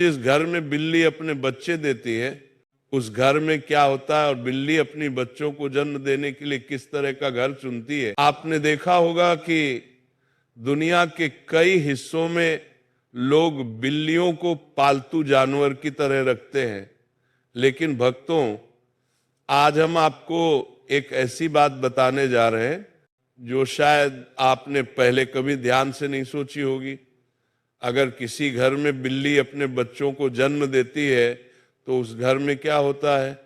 जिस घर में बिल्ली अपने बच्चे देती है उस घर में क्या होता है और बिल्ली अपनी बच्चों को जन्म देने के लिए किस तरह का घर चुनती है। आपने देखा होगा कि दुनिया के कई हिस्सों में लोग बिल्लियों को पालतू जानवर की तरह रखते हैं, लेकिन भक्तों आज हम आपको एक ऐसी बात बताने जा रहे हैं जो शायद आपने पहले कभी ध्यान से नहीं सोची होगी। अगर किसी घर में बिल्ली अपने बच्चों को जन्म देती है तो उस घर में क्या होता है।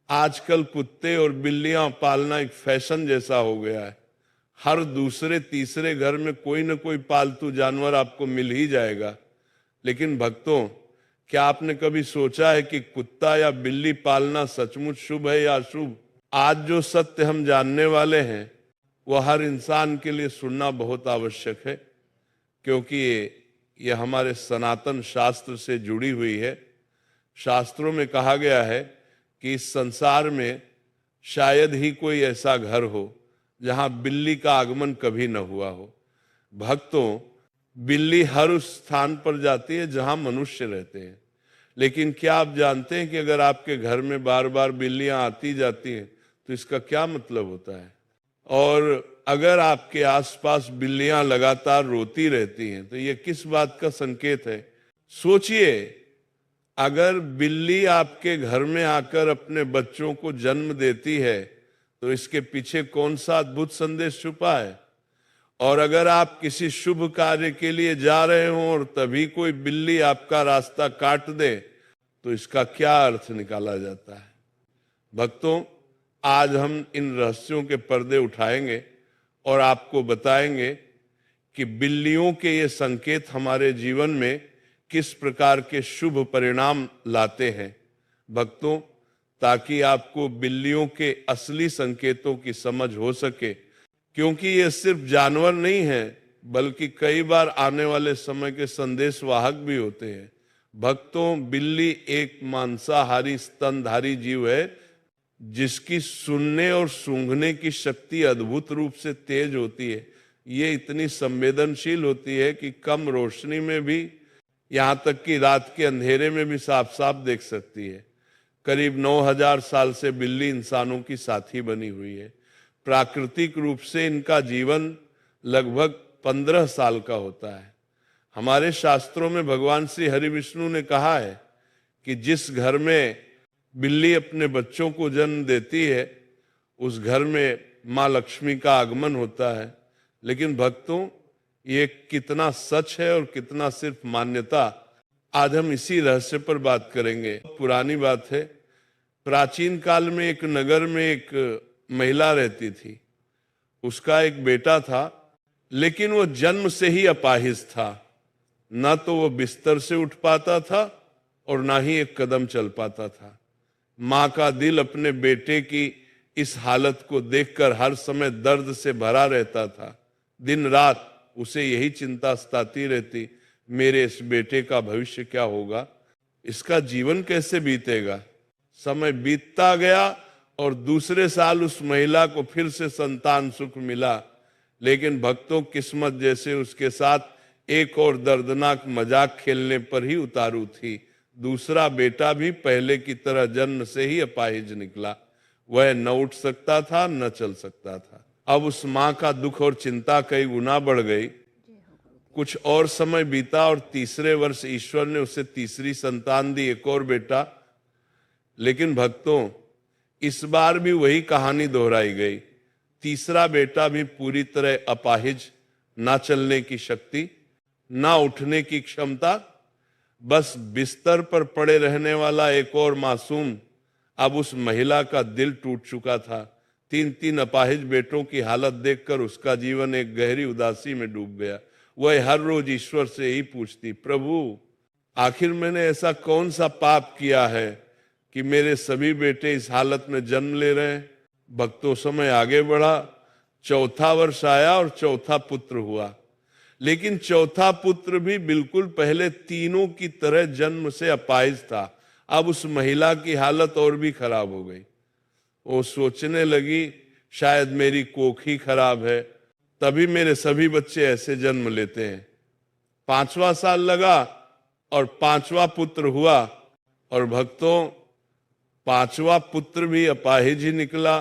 आजकल कुत्ते और बिल्लियां पालना एक फैशन जैसा हो गया है। हर दूसरे तीसरे घर में कोई न कोई पालतू जानवर आपको मिल ही जाएगा। लेकिन भक्तों, क्या आपने कभी सोचा है कि कुत्ता या बिल्ली पालना सचमुच शुभ है या अशुभ? आज जो सत्य हम जानने वाले हैं वह हर इंसान के लिए सुनना बहुत आवश्यक है, क्योंकि ये हमारे सनातन शास्त्र से जुड़ी हुई है। शास्त्रों में कहा गया है कि इस संसार में शायद ही कोई ऐसा घर हो जहां बिल्ली का आगमन कभी न हुआ हो। भक्तों, बिल्ली हर उस स्थान पर जाती है जहां मनुष्य रहते हैं, लेकिन क्या आप जानते हैं कि अगर आपके घर में बार बार बिल्लियां आती जाती हैं तो इसका क्या मतलब होता है? और अगर आपके आसपास बिल्लियां लगातार रोती रहती हैं तो ये किस बात का संकेत है? सोचिए, अगर बिल्ली आपके घर में आकर अपने बच्चों को जन्म देती है तो इसके पीछे कौन सा अद्भुत संदेश छुपा है। और अगर आप किसी शुभ कार्य के लिए जा रहे हो और तभी कोई बिल्ली आपका रास्ता काट दे तो इसका क्या अर्थ निकाला जाता है। भक्तों, आज हम इन रहस्यों के पर्दे उठाएंगे और आपको बताएंगे कि बिल्लियों के ये संकेत हमारे जीवन में किस प्रकार के शुभ परिणाम लाते हैं। भक्तों, ताकि आपको बिल्लियों के असली संकेतों की समझ हो सके, क्योंकि ये सिर्फ जानवर नहीं है बल्कि कई बार आने वाले समय के संदेशवाहक भी होते हैं। भक्तों, बिल्ली एक मांसाहारी स्तनधारी जीव है जिसकी सुनने और सूंघने की शक्ति अद्भुत रूप से तेज होती है। ये इतनी संवेदनशील होती है कि कम रोशनी में भी, यहाँ तक कि रात के अंधेरे में भी साफ साफ देख सकती है। करीब 9000 साल से बिल्ली इंसानों की साथी बनी हुई है। प्राकृतिक रूप से इनका जीवन लगभग 15 साल का होता है। हमारे शास्त्रों में भगवान श्री हरि विष्णु ने कहा है कि जिस घर में बिल्ली अपने बच्चों को जन्म देती है उस घर में माँ लक्ष्मी का आगमन होता है। लेकिन भक्तों, ये कितना सच है और कितना सिर्फ मान्यता, आज हम इसी रहस्य पर बात करेंगे। पुरानी बात है, प्राचीन काल में एक नगर में एक महिला रहती थी। उसका एक बेटा था, लेकिन वो जन्म से ही अपाहिज था। ना तो वो बिस्तर से उठ पाता था और ना ही एक कदम चल पाता था। माँ का दिल अपने बेटे की इस हालत को देखकर हर समय दर्द से भरा रहता था। दिन रात उसे यही चिंता सताती रहती, मेरे इस बेटे का भविष्य क्या होगा, इसका जीवन कैसे बीतेगा। समय बीतता गया और दूसरे साल उस महिला को फिर से संतान सुख मिला। लेकिन भक्तों, किस्मत जैसे उसके साथ एक और दर्दनाक मजाक खेलने पर ही उतारू थी। दूसरा बेटा भी पहले की तरह जन्म से ही अपाहिज निकला। वह न उठ सकता था न चल सकता था। अब उस माँ का दुख और चिंता कई गुना बढ़ गई। कुछ और समय बीता और तीसरे वर्ष ईश्वर ने उसे तीसरी संतान दी, एक और बेटा। लेकिन भक्तों, इस बार भी वही कहानी दोहराई गई। तीसरा बेटा भी पूरी तरह अपाहिज, ना चलने की शक्ति, ना उठने की क्षमता, बस बिस्तर पर पड़े रहने वाला एक और मासूम। अब उस महिला का दिल टूट चुका था। 3-3 अपाहिज बेटों की हालत देखकर उसका जीवन एक गहरी उदासी में डूब गया। वह हर रोज ईश्वर से यही पूछती, प्रभु, आखिर मैंने ऐसा कौन सा पाप किया है कि मेरे सभी बेटे इस हालत में जन्म ले रहे हैं। भक्तों, समय आगे बढ़ा, चौथा वर्ष आया और चौथा पुत्र हुआ। लेकिन चौथा पुत्र भी बिल्कुल पहले तीनों की तरह जन्म से अपाहिज था। अब उस महिला की हालत और भी खराब हो गई। वो सोचने लगी, शायद मेरी कोख ही खराब है, तभी मेरे सभी बच्चे ऐसे जन्म लेते हैं। 5वां साल लगा और पांचवा पुत्र हुआ, और भक्तों पांचवा पुत्र भी अपाहिज ही निकला।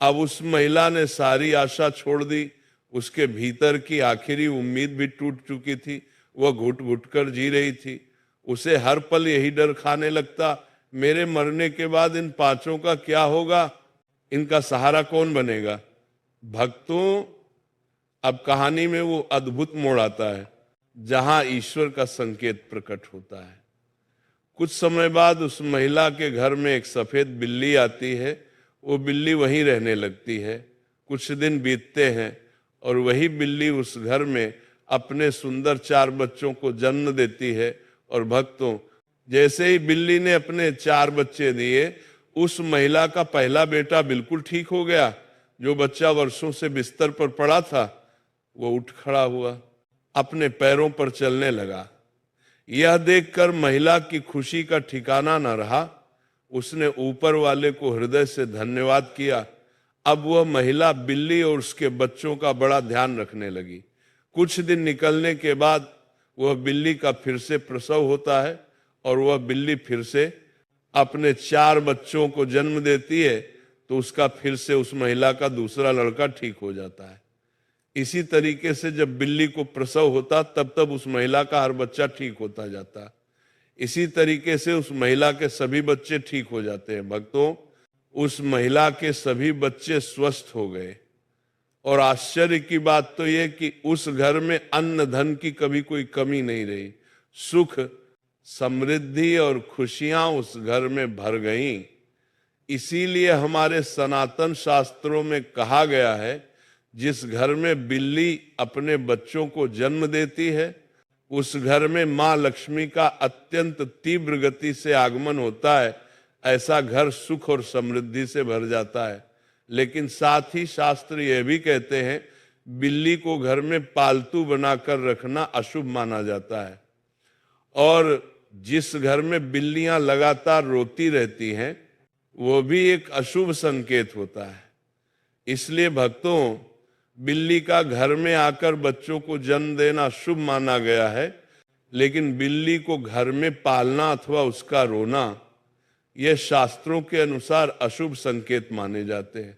अब उस महिला ने सारी आशा छोड़ दी, उसके भीतर की आखिरी उम्मीद भी टूट चुकी थी, वह घुट घुट कर जी रही थी। उसे हर पल यही डर खाने लगता, मेरे मरने के बाद इन पांचों का क्या होगा, इनका सहारा कौन बनेगा। भक्तों अब कहानी में वो अद्भुत मोड़ आता है जहां ईश्वर का संकेत प्रकट होता है। कुछ समय बाद उस महिला के घर में एक सफेद बिल्ली आती है। वो बिल्ली वहीं रहने लगती है। कुछ दिन बीतते हैं और वही बिल्ली उस घर में अपने सुंदर 4 बच्चों को जन्म देती है। और भक्तों जैसे ही बिल्ली ने अपने 4 बच्चे दिए, उस महिला का पहला बेटा बिल्कुल ठीक हो गया। जो बच्चा वर्षों से बिस्तर पर पड़ा था वो उठ खड़ा हुआ, अपने पैरों पर चलने लगा। यह देखकर महिला की खुशी का ठिकाना न रहा। उसने ऊपर वाले को हृदय से धन्यवाद किया। अब वह महिला बिल्ली और उसके बच्चों का बड़ा ध्यान रखने लगी। कुछ दिन निकलने के बाद वह बिल्ली का फिर से प्रसव होता है और वह बिल्ली फिर से अपने 4 बच्चों को जन्म देती है। तो उसका फिर से उस महिला का दूसरा लड़का ठीक हो जाता है। इसी तरीके से जब बिल्ली को प्रसव होता तब तब उस महिला का हर बच्चा ठीक होता जाता। इसी तरीके से उस महिला के सभी बच्चे ठीक हो जाते हैं। भक्तों उस महिला के सभी बच्चे स्वस्थ हो गए। और आश्चर्य की बात तो यह कि उस घर में अन्न धन की कभी कोई कमी नहीं रही। सुख समृद्धि और खुशियां उस घर में भर गईं। इसीलिए हमारे सनातन शास्त्रों में कहा गया है, जिस घर में बिल्ली अपने बच्चों को जन्म देती है उस घर में मां लक्ष्मी का अत्यंत तीव्र गति से आगमन होता है। ऐसा घर सुख और समृद्धि से भर जाता है। लेकिन साथ ही शास्त्र यह भी कहते हैं बिल्ली को घर में पालतू बनाकर रखना अशुभ माना जाता है। और जिस घर में बिल्लियां लगातार रोती रहती हैं वो भी एक अशुभ संकेत होता है। इसलिए भक्तों बिल्ली का घर में आकर बच्चों को जन्म देना शुभ माना गया है, लेकिन बिल्ली को घर में पालना अथवा उसका रोना यह शास्त्रों के अनुसार अशुभ संकेत माने जाते हैं।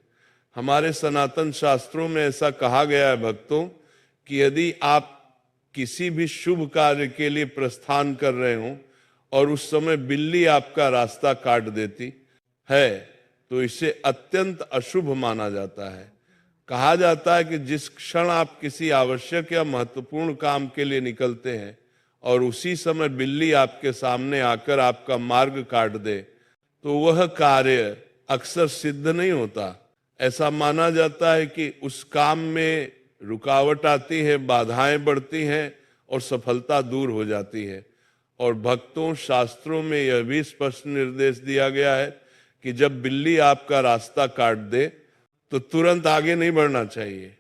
हमारे सनातन शास्त्रों में ऐसा कहा गया है भक्तों कि यदि आप किसी भी शुभ कार्य के लिए प्रस्थान कर रहे हो और उस समय बिल्ली आपका रास्ता काट देती है तो इसे अत्यंत अशुभ माना जाता है। कहा जाता है कि जिस क्षण आप किसी आवश्यक या महत्वपूर्ण काम के लिए निकलते हैं और उसी समय बिल्ली आपके सामने आकर आपका मार्ग काट दे तो वह कार्य अक्सर सिद्ध नहीं होता। ऐसा माना जाता है कि उस काम में रुकावट आती है, बाधाएं बढ़ती हैं और सफलता दूर हो जाती है। और भक्तों शास्त्रों में यह भी स्पष्ट निर्देश दिया गया है कि जब बिल्ली आपका रास्ता काट दे तो तुरंत आगे नहीं बढ़ना चाहिए।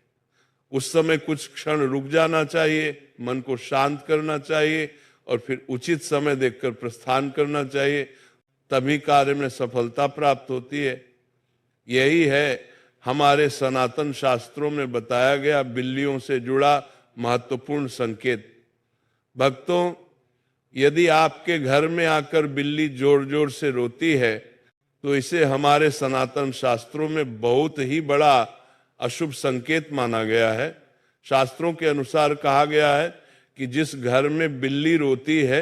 उस समय कुछ क्षण रुक जाना चाहिए, मन को शांत करना चाहिए और फिर उचित समय देखकर प्रस्थान करना चाहिए। तभी कार्य में सफलता प्राप्त होती है। यही है हमारे सनातन शास्त्रों में बताया गया बिल्लियों से जुड़ा महत्वपूर्ण संकेत। भक्तों यदि आपके घर में आकर बिल्ली जोर जोर से रोती है तो इसे हमारे सनातन शास्त्रों में बहुत ही बड़ा अशुभ संकेत माना गया है। शास्त्रों के अनुसार कहा गया है कि जिस घर में बिल्ली रोती है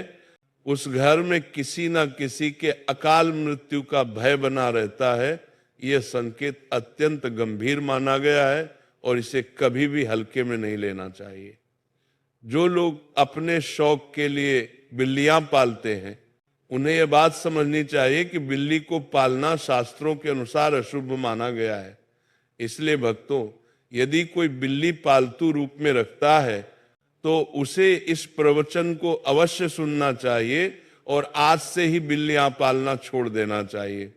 उस घर में किसी न किसी के अकाल मृत्यु का भय बना रहता है। यह संकेत अत्यंत गंभीर माना गया है और इसे कभी भी हल्के में नहीं लेना चाहिए। जो लोग अपने शौक के लिए बिल्लियां पालते हैं उन्हें यह बात समझनी चाहिए कि बिल्ली को पालना शास्त्रों के अनुसार अशुभ माना गया है। इसलिए भक्तों यदि कोई बिल्ली पालतू रूप में रखता है तो उसे इस प्रवचन को अवश्य सुनना चाहिए और आज से ही बिल्लियां पालना छोड़ देना चाहिए।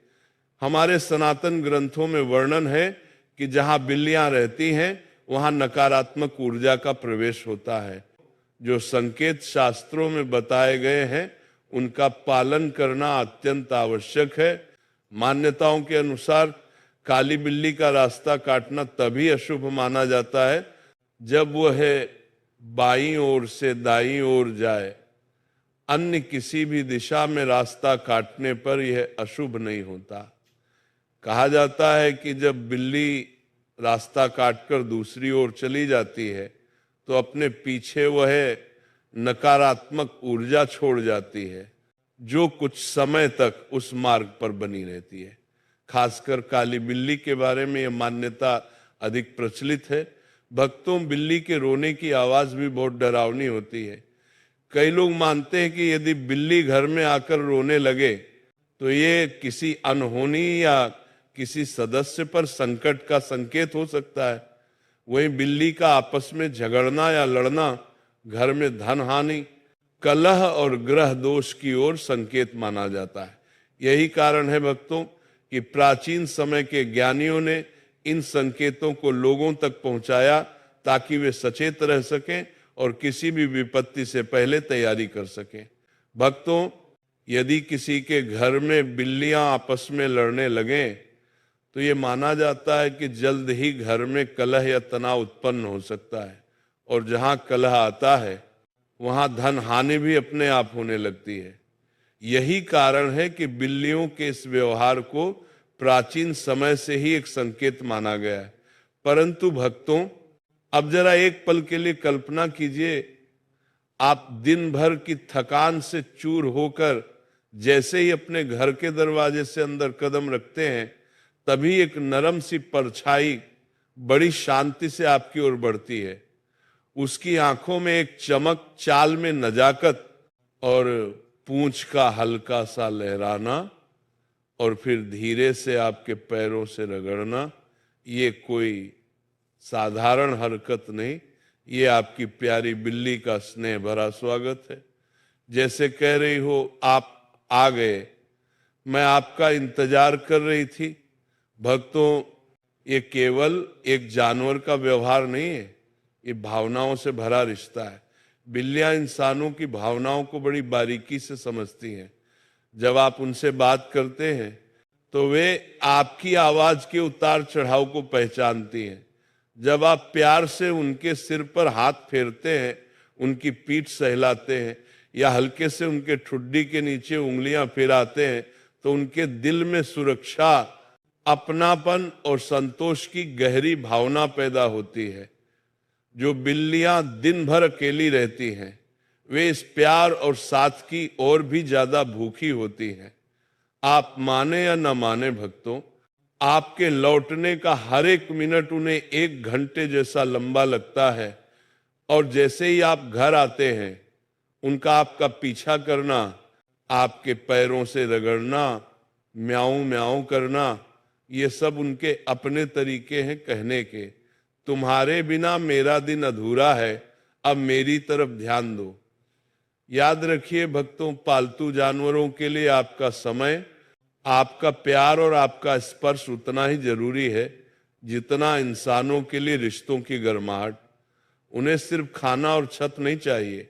हमारे सनातन ग्रंथों में वर्णन है कि जहां बिल्लियां रहती हैं वहां नकारात्मक ऊर्जा का प्रवेश होता है। जो संकेत शास्त्रों में बताए गए हैं उनका पालन करना अत्यंत आवश्यक है। मान्यताओं के अनुसार काली बिल्ली का रास्ता काटना तभी अशुभ माना जाता है जब वह बाईं ओर से दाईं ओर जाए अन्य किसी भी दिशा में रास्ता काटने पर यह अशुभ नहीं होता। कहा जाता है कि जब बिल्ली रास्ता काटकर दूसरी ओर चली जाती है तो अपने पीछे वह नकारात्मक ऊर्जा छोड़ जाती है जो कुछ समय तक उस मार्ग पर बनी रहती है। खासकर काली बिल्ली के बारे में यह मान्यता अधिक प्रचलित है। भक्तों, बिल्ली के रोने की आवाज भी बहुत डरावनी होती है। कई लोग मानते हैं कि यदि बिल्ली घर में आकर रोने लगे तो ये किसी अनहोनी या किसी सदस्य पर संकट का संकेत हो सकता है। वहीं बिल्ली का आपस में झगड़ना या लड़ना घर में धन हानि, कलह और ग्रह दोष की ओर संकेत माना जाता है। यही कारण है भक्तों कि प्राचीन समय के ज्ञानियों ने इन संकेतों को लोगों तक पहुंचाया ताकि वे सचेत रह सकें और किसी भी विपत्ति से पहले तैयारी कर सकें। भक्तों, यदि किसी के घर में बिल्लियां आपस में लड़ने लगें तो ये माना जाता है कि जल्द ही घर में कलह या तनाव उत्पन्न हो सकता है, और जहां कलह आता है वहां धन हानि भी अपने आप होने लगती है। यही कारण है कि बिल्लियों के इस व्यवहार को प्राचीन समय से ही एक संकेत माना गया है। परंतु भक्तों, अब जरा एक पल के लिए कल्पना कीजिए, आप दिन भर की थकान से चूर होकर जैसे ही अपने घर के दरवाजे से अंदर कदम रखते हैं तभी एक नरम सी परछाई बड़ी शांति से आपकी ओर बढ़ती है। उसकी आंखों में एक चमक, चाल में नजाकत और पूंछ का हल्का सा लहराना और फिर धीरे से आपके पैरों से रगड़ना, ये कोई साधारण हरकत नहीं, ये आपकी प्यारी बिल्ली का स्नेह भरा स्वागत है। जैसे कह रही हो, आप आ गए, मैं आपका इंतजार कर रही थी। भक्तों, ये केवल एक जानवर का व्यवहार नहीं है, ये भावनाओं से भरा रिश्ता है। बिल्लियां इंसानों की भावनाओं को बड़ी बारीकी से समझती हैं। जब आप उनसे बात करते हैं तो वे आपकी आवाज के उतार चढ़ाव को पहचानती हैं। जब आप प्यार से उनके सिर पर हाथ फेरते हैं, उनकी पीठ सहलाते हैं या हल्के से उनके ठुड्डी के नीचे उंगलियां फिराते हैं तो उनके दिल में सुरक्षा, अपनापन और संतोष की गहरी भावना पैदा होती है। जो बिल्लियां दिन भर अकेली रहती हैं वे इस प्यार और साथ की और भी ज्यादा भूखी होती हैं। आप माने या न माने भक्तों, आपके लौटने का हर एक मिनट उन्हें 1 घंटे जैसा लंबा लगता है, और जैसे ही आप घर आते हैं उनका आपका पीछा करना, आपके पैरों से रगड़ना, म्याऊं म्याऊं करना, ये सब उनके अपने तरीके हैं कहने के। तुम्हारे बिना मेरा दिन अधूरा है, अब मेरी तरफ ध्यान दो। याद रखिए भक्तों, पालतू जानवरों के लिए आपका समय, आपका प्यार और आपका स्पर्श उतना ही जरूरी है जितना इंसानों के लिए रिश्तों की गर्माहट। उन्हें सिर्फ खाना और छत नहीं चाहिए,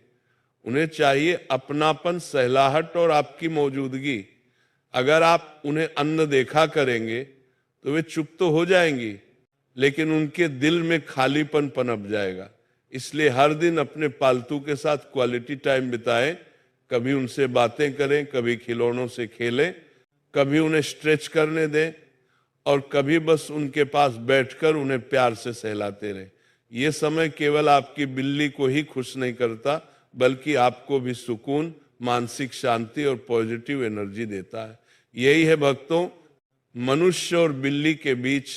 उन्हें चाहिए अपनापन, सहलाहट और आपकी मौजूदगी। अगर आप उन्हें अन्न देखा करेंगे तो वे चुप तो हो जाएंगी, लेकिन उनके दिल में खालीपन पनप जाएगा। इसलिए हर दिन अपने पालतू के साथ क्वालिटी टाइम बिताएं। कभी उनसे बातें करें, कभी खिलौनों से खेलें, कभी उन्हें स्ट्रेच करने दें और कभी बस उनके पास बैठकर उन्हें प्यार से सहलाते रहें। ये समय केवल आपकी बिल्ली को ही खुश नहीं करता, बल्कि आपको भी सुकून, मानसिक शांति और पॉजिटिव एनर्जी देता है। यही है भक्तों, मनुष्य और बिल्ली के बीच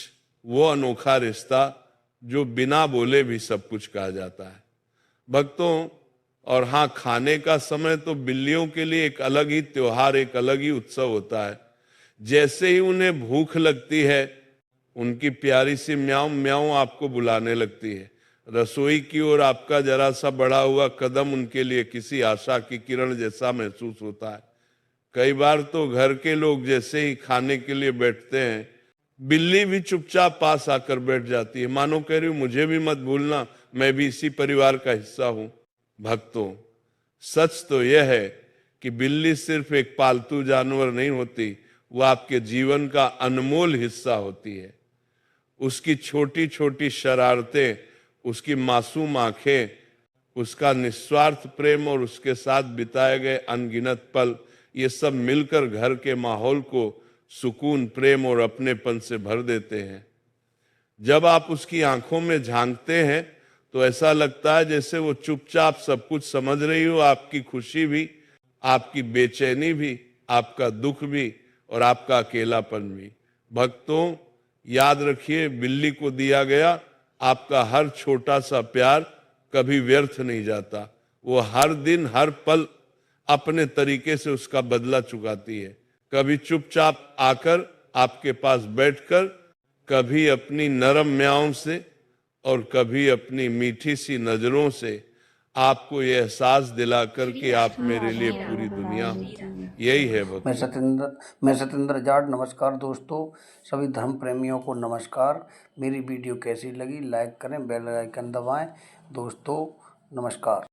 वो अनोखा रिश्ता जो बिना बोले भी सब कुछ कहा जाता है भक्तों। और हाँ, खाने का समय तो बिल्लियों के लिए एक अलग ही त्योहार, एक अलग ही उत्सव होता है। जैसे ही उन्हें भूख लगती है, उनकी प्यारी सी म्याऊं म्याऊं आपको बुलाने लगती है। रसोई की ओर आपका जरा सा बढ़ा हुआ कदम उनके लिए किसी आशा की किरण जैसा महसूस होता है। कई बार तो घर के लोग जैसे ही खाने के लिए बैठते हैं, बिल्ली भी चुपचाप पास आकर बैठ जाती है, मानो कह रही हूं मुझे भी मत भूलना, मैं भी इसी परिवार का हिस्सा हूं। भक्तों, सच तो यह है कि बिल्ली सिर्फ एक पालतू जानवर नहीं होती, वो आपके जीवन का अनमोल हिस्सा होती है। उसकी छोटी छोटी शरारतें, उसकी मासूम आंखें, उसका निस्वार्थ प्रेम और उसके साथ बिताए गए अनगिनत पल, ये सब मिलकर घर के माहौल को सुकून, प्रेम और अपनेपन से भर देते हैं। जब आप उसकी आंखों में झांकते हैं तो ऐसा लगता है जैसे वो चुपचाप सब कुछ समझ रही हो, आपकी खुशी भी, आपकी बेचैनी भी, आपका दुख भी और आपका अकेलापन भी। भक्तों, याद रखिए, बिल्ली को दिया गया आपका हर छोटा सा प्यार कभी व्यर्थ नहीं जाता। वो हर दिन, हर पल अपने तरीके से उसका बदला चुकाती है। कभी चुपचाप आकर आपके पास बैठकर, कभी अपनी नरम म्याऊं से और कभी अपनी मीठी सी नजरों से आपको ये एहसास दिलाकर कि आप मेरे लिए पूरी दुनिया हो। यही है मैं भक्ति। सत्येंद्र जाट। नमस्कार दोस्तों, सभी धर्म प्रेमियों को नमस्कार। मेरी वीडियो कैसी लगी लाइक करें, बेल आइकन दबाएं। दोस्तों नमस्कार।